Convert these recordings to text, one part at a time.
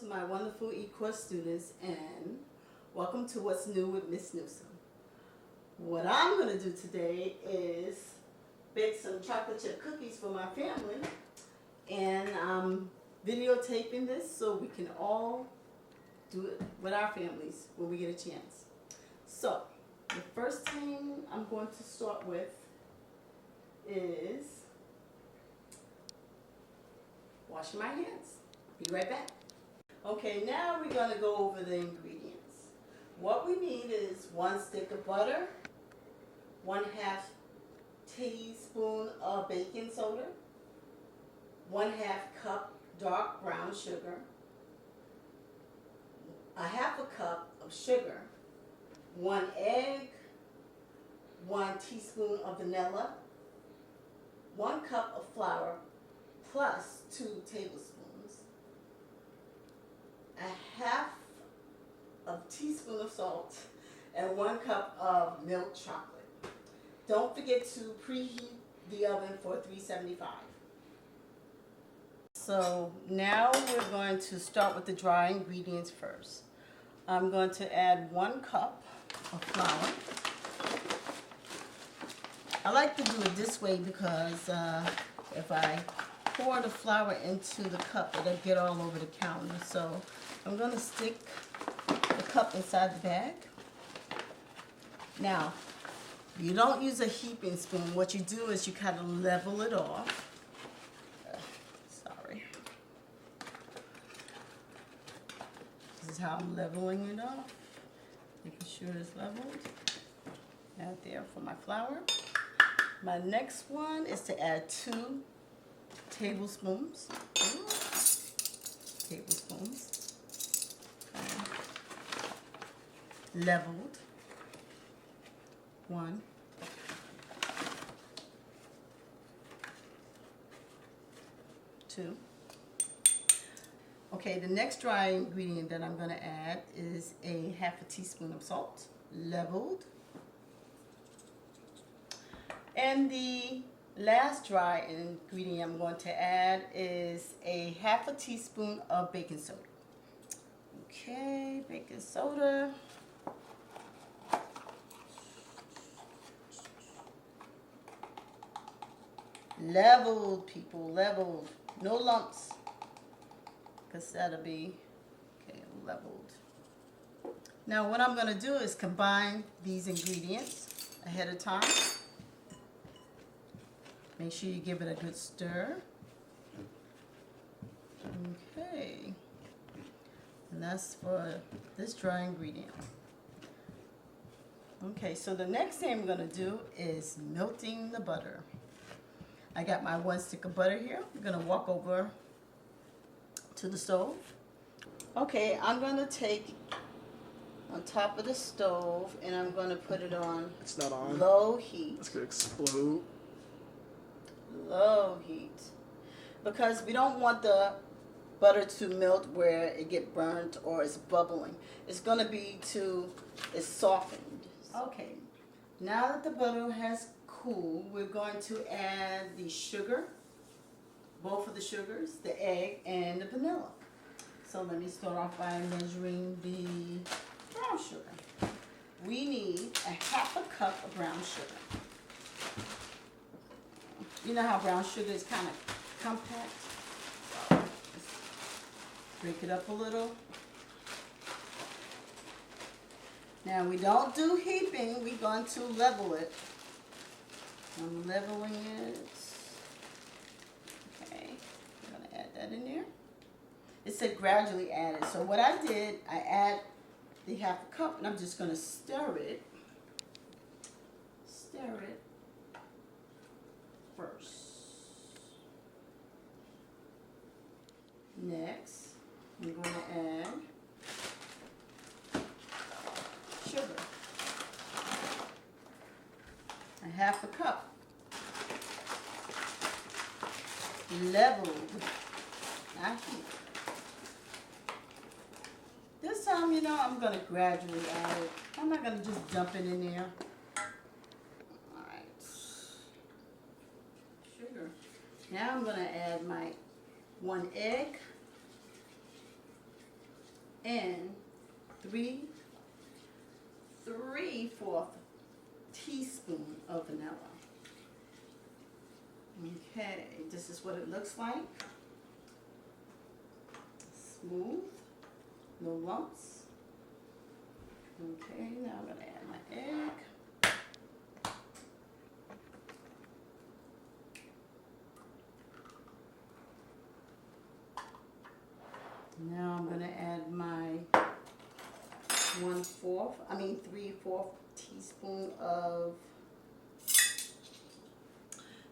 to my wonderful e-course students, and welcome to What's New with Miss Newsome. What I'm going to do today is bake some chocolate chip cookies for my family, and I'm videotaping this so we can all do it with our families when we get a chance. So the first thing I'm going to start with is washing my hands. Be right back. Okay, now we're going to go over the ingredients. What we need is 1 stick of butter, 1/2 teaspoon of baking soda, 1/2 cup dark brown sugar, 1/2 cup of sugar, 1 egg, 1 teaspoon of vanilla, 1 cup of flour, plus 2 tablespoons, 1/2 teaspoon of salt, and 1 cup of milk chocolate. Don't forget to preheat the oven for 375. So now we're going to start with the dry ingredients first. I'm going to add 1 cup of flour. I like to do it this way because if I pour the flour into the cup, it'll get all over the counter. So I'm going to stick the cup inside the bag. Now, you don't use a heaping spoon. What you do is you kind of level it off. Sorry. This is how I'm leveling it off. Making sure it's leveled. Out there for my flour. My next one is to add 2 tablespoons. Leveled. 1. 2. Okay, the next dry ingredient that I'm going to add is 1/2 teaspoon of salt, leveled. And the last dry ingredient I'm going to add is 1/2 teaspoon of baking soda. Okay, baking soda. Leveled, people, leveled. No lumps, because that'll be, okay, leveled. Now what I'm going to do is combine these ingredients ahead of time. Make sure you give it a good stir. Okay. And that's for this dry ingredient. Okay, so the next thing I'm going to do is melting the butter. I got my 1 stick of butter here. I'm going to walk over to the stove. Okay, I'm going to take on top of the stove and I'm going to put it on. It's not on. Low heat. It's going to explode. Low heat. Because we don't want the butter to melt where it get burnt or it's bubbling. It's going to be it's softened. Okay, now that the butter has cooled, we're going to add the sugar, both of the sugars, the egg, and the vanilla. So let me start off by measuring the brown sugar. We need 1/2 cup of brown sugar. You know how brown sugar is kind of compact? So let's break it up a little. Now we don't do heaping, we're going to level it. I'm leveling it. Okay, I'm going to add that in there. It said gradually add it. So what I did, I add the 1/2 cup and I'm just going to stir it. Stir it first. Next, I'm going to add sugar. 1/2 cup. Leveled. Not heat. This time, you know, I'm going to gradually add it. I'm not going to just dump it in there. Alright. Sugar. Now I'm going to add my 1 egg. and 3/4 teaspoon of vanilla. Okay, this is what it looks like. Smooth, no lumps. Okay, now I'm going to add my egg. Now I'm going to add my 3/4 teaspoon of.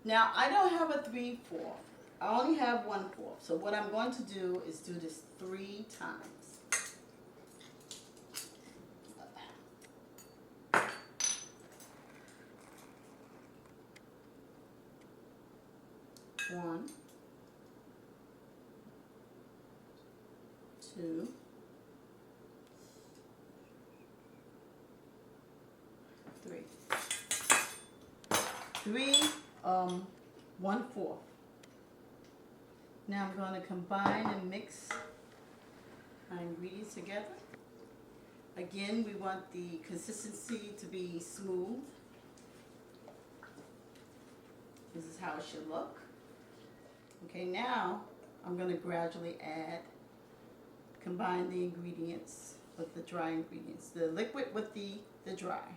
Now I don't have a 3/4. I only have 1/4. So what I'm going to do is do this 3 times. One, 2, 3. 1/4. Now I'm going to combine and mix my ingredients together. Again, we want the consistency to be smooth. This is how it should look. Okay, now I'm going to gradually combine the ingredients with the dry ingredients, the liquid with the dry.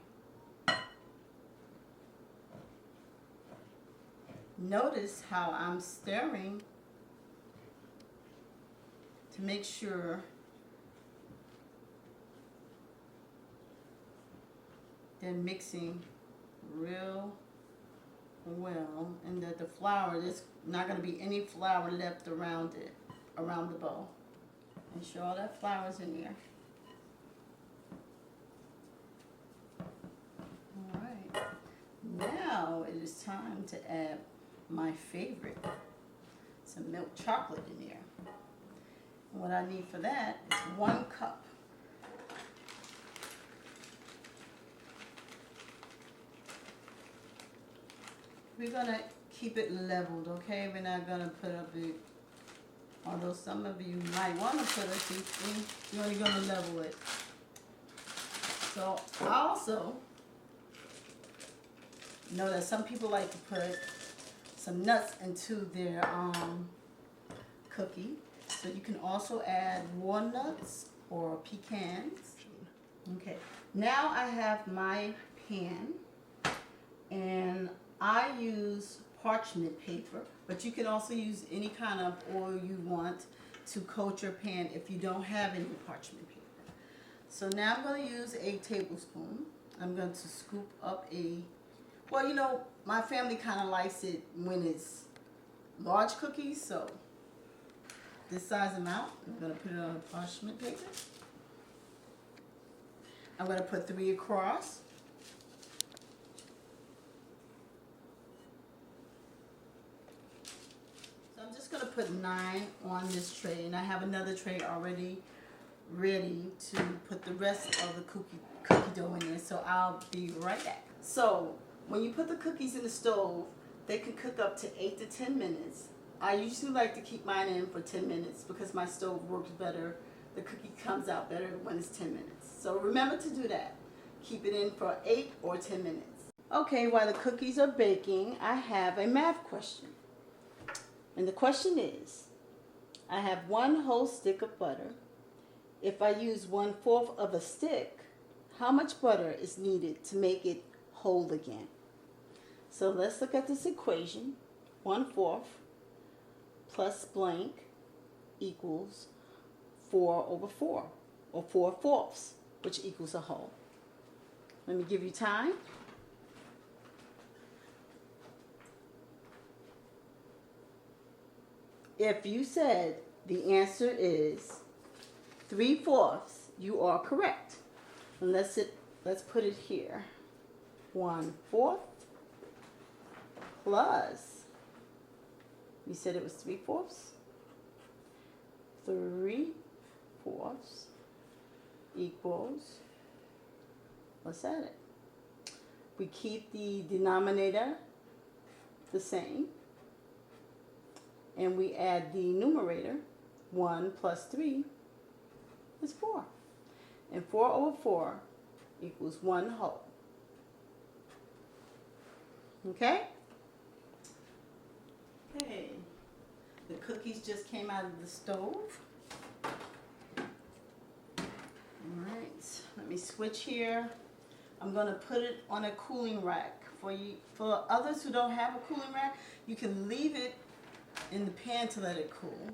Notice how I'm stirring to make sure they're mixing real well, and that the flour, there's not going to be any flour left around the bowl. Make sure all that flour's in there. All right, now it is time to add my favorite, some milk chocolate in there. And what I need for that is 1 cup. We're gonna keep it leveled, okay? We're not gonna put a big, although some of you might want to put a teaspoon, you're only gonna level it. So I also know that some people like to put some nuts into their cookie. So you can also add walnuts or pecans. Okay, now I have my pan, and I use parchment paper, but you can also use any kind of oil you want to coat your pan if you don't have any parchment paper. So now I'm going to use a tablespoon. I'm going to scoop up well, you know, my family kind of likes it when it's large cookies, so this size amount, I'm going to put it on parchment paper. I'm going to put 3 across. So I'm just going to put 9 on this tray, and I have another tray already ready to put the rest of the cookie dough in there, so I'll be right back. So when you put the cookies in the stove, they can cook up to 8 to 10 minutes. I usually like to keep mine in for 10 minutes because my stove works better. The cookie comes out better when it's 10 minutes. So remember to do that. Keep it in for 8 or 10 minutes. Okay, while the cookies are baking, I have a math question. And the question is, I have 1 whole stick of butter. If I use 1/4 of a stick, how much butter is needed to make it whole again? So let's look at this equation. 1/4 plus blank equals 4/4, or 4/4, which equals a whole. Let me give you time. If you said the answer is 3/4, you are correct. And let's put it here. 1/4 plus, we said it was 3/4. 3/4 equals, let's add it. We keep the denominator the same, and we add the numerator. 1 plus 3 is 4. And 4 over 4 equals 1 whole. Okay? Okay. The cookies just came out of the stove. Alright, let me switch here. I'm going to put it on a cooling rack. For others who don't have a cooling rack, you can leave it in the pan to let it cool.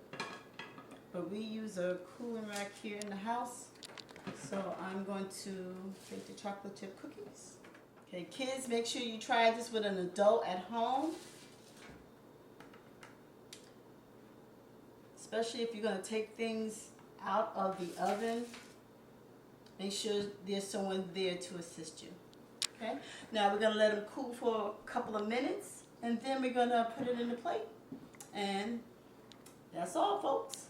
But we use a cooling rack here in the house. So I'm going to take the chocolate chip cookies. Okay, kids, make sure you try this with an adult at home. Especially if you're going to take things out of the oven. Make sure there's someone there to assist you. Okay, now we're going to let them cool for a couple of minutes, and then we're going to put it in the plate. And that's all, folks.